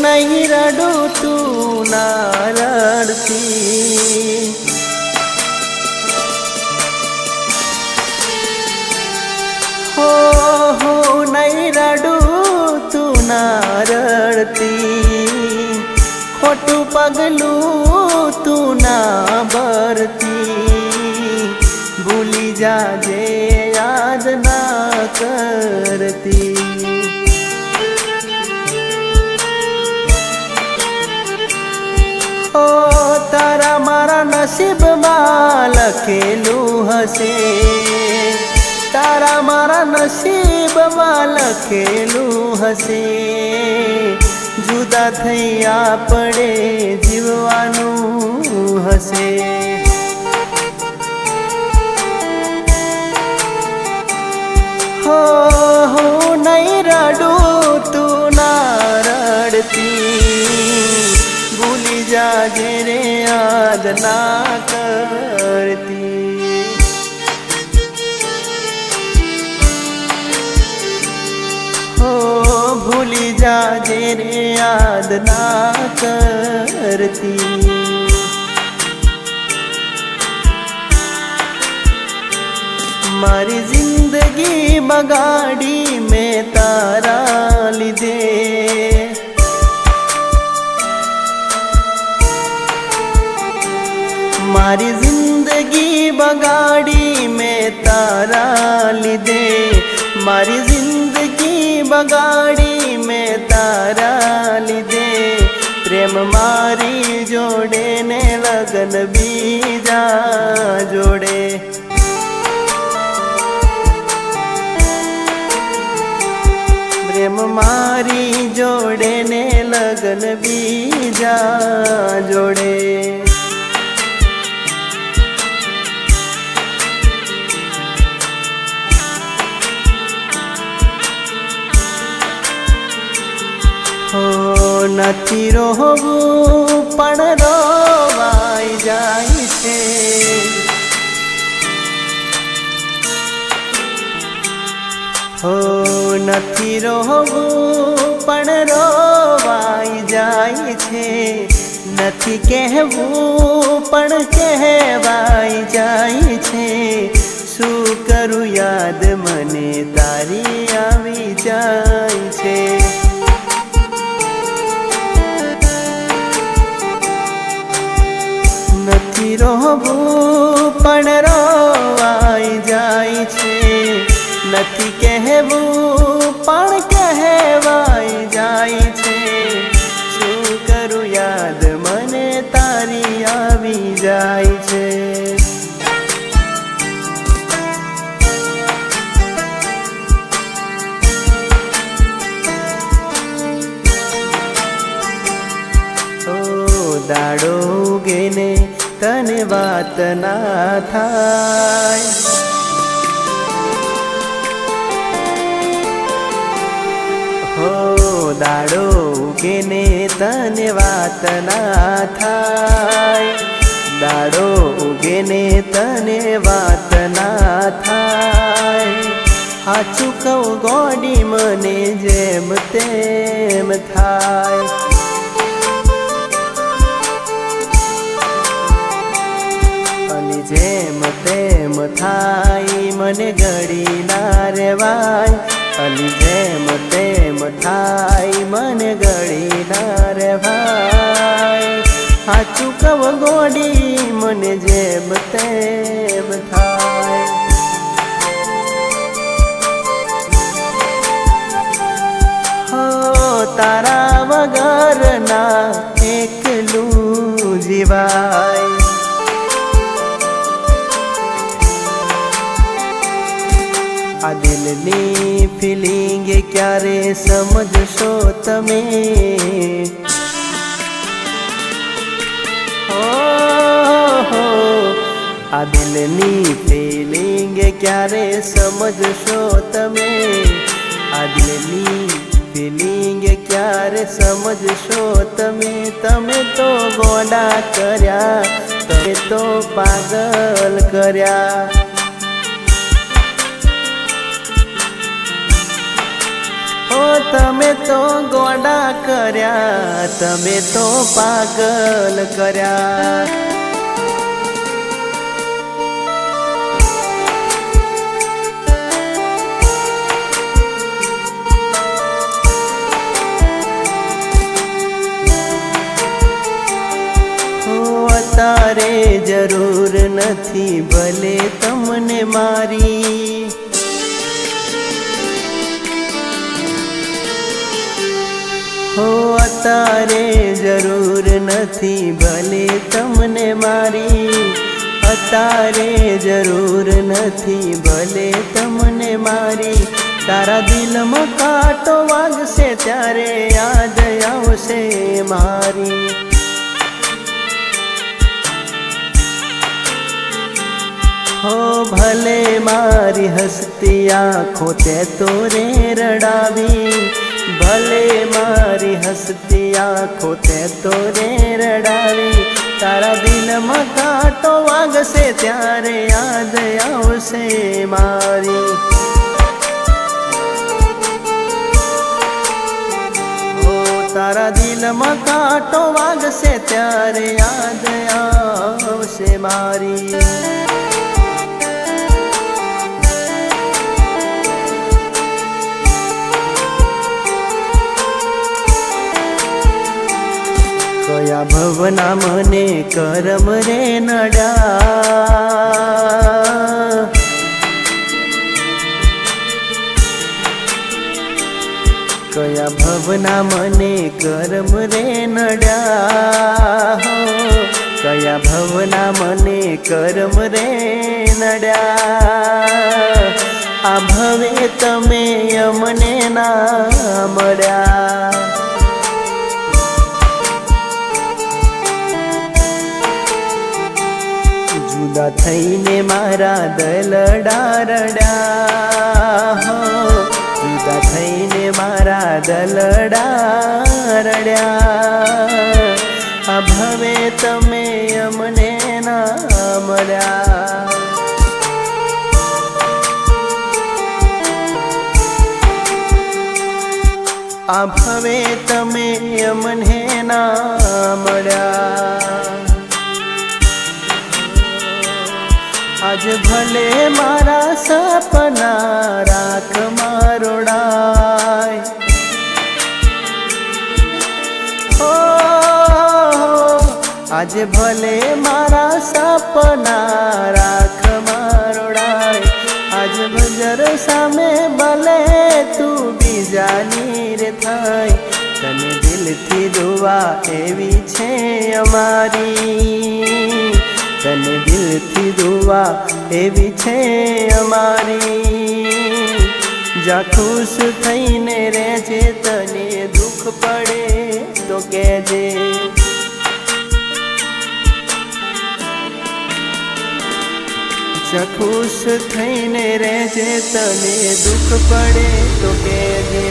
नहीं रडू तू ना रड़ती, हो नहीं रडू तू ना रड़ती, खोटू पगलू तू ना भरती, भूली जाजे याद ना करती। ओ तारा मारा नसीब में लखेलू हसे, तारा मारा नसीब में लखेलू हसे, जुदा थैया पड़े जीववानू हसे। हो नहीं रडू तू ना रड़ती, भूली जाजे रे याद ना करती। हो भूली जाजे रे याद ना करती। मारी जिंदगी बगाड़ी में तारा लीधे, मारी जिंदगी बगाड़ी में तारा लीधे, मारी जिंदगी बगाड़ी में तारा लीधे, प्रेम मारी जोड़े ने लगन बीजा जोड़े। प्रेम मारी जोड़े ने लगन बीजा जोड़े। हो नथी रोवू पण रोवाई जाय छे, हो नथी रोवू पण रोवाई जाय छे, नथी कहेवू पण कहेवाई जाय छे, शू करूं याद मने तारी आवी जाय छे। नथी रोवू पण रोवाई जाय छे, नथी कहेवू पण कहेवाई जाय छे, शू करूं याद मने तारी आवी जाय छे। ओ दाड़ो उगे ने तने वात ना थाय, हो दाड़ो उगे ने तने वात ना थाय, दाड़ो उगे ने तने वात ना थाय, हाचू कहूं गोडी मने जेम तेम थाय। जेम तेम थाई मने घड़ी ना रेवाय, अली जेम तेम थाई मने घड़ी ना रेवाय, हाचू कव गोडी मने जेम तेम थाय। हो तारा वगर ना एकलू जीवाय, आ दिलनी फीलिंग क्यारे समझशो तमे, हो आ दिलनी फीलिंग क्यारे समझशो तमे, आ दिलनी फीलिंग क्यारे समझशो तमे। तमे तो गोडा कर्या, तमे तो पागल कर्या, ओ तमे અમને તો ગોડા કર્યા, તમે તો પાગલ કર્યા. તારે જરૂર નથી ભલે તમને મારી, હો તારે જરૂર નથી ભલે તમને મારી, અત્યારે જરૂર નથી ભલે તમને મારી. તારા દિલમાં કાંટો વાગશે ત્યારે યાદ આવશે મારી. હો ભલે મારી હસતી આંખો તે તો રે રડાવી, ભલે મારી હસતી આંખો તે તો રે રડાવી. તારા દિલમાં કાંટો વાગશે ત્યારે યાદ આવશે મારી. હો તારા દિલમાં કાંટો વાગશે ત્યારે યાદ આવશે મારી. કયા ભવના મને કરમ રે નડ્યા, કયા ભવના મને કરમ રે નડ્યા, કયા ભવના મને કરમ રે નડ્યા. આ ભવે તમે અમને ના મળ્યા. જુદા થઈને મારા દલડા રડ્યા, જુદા થઈને મારા દલડા રડ્યા. આ ભવે તમે અમને ના મળ્યા. આ ભવે તમે અમને ના મળ્યા. આજ ભલે મારા સપના રાખ મારોડાય, ઓ આજ ભલે મારા સપના રાખ મારોડાય. આજ બજર સામે ભલે તું બીજાની રે થાય, તને દિલથી દુઆ એવી છે અમારી, તને દિલથી દુઆ એવી છે અમારી. જા ખુશ થઈને રહેજે, તને દુઃખ પડે તો કહેજે. જા ખુશ થઈને રહેજે, તને દુઃખ પડે તો કહેજે.